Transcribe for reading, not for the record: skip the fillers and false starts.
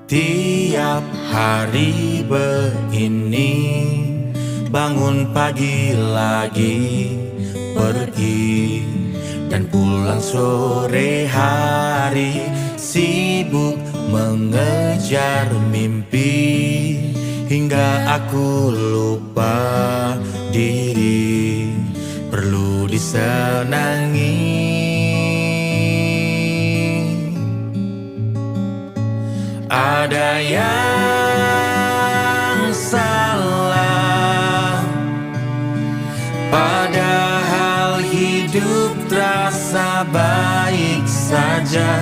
Tiap hari begini, bangun pagi lagi, pergi dan pulang sore hari, sibuk mengejar mimpi, hingga aku lupa diri perlu disenangi. Ada yang salah, padahal hidup terasa baik saja.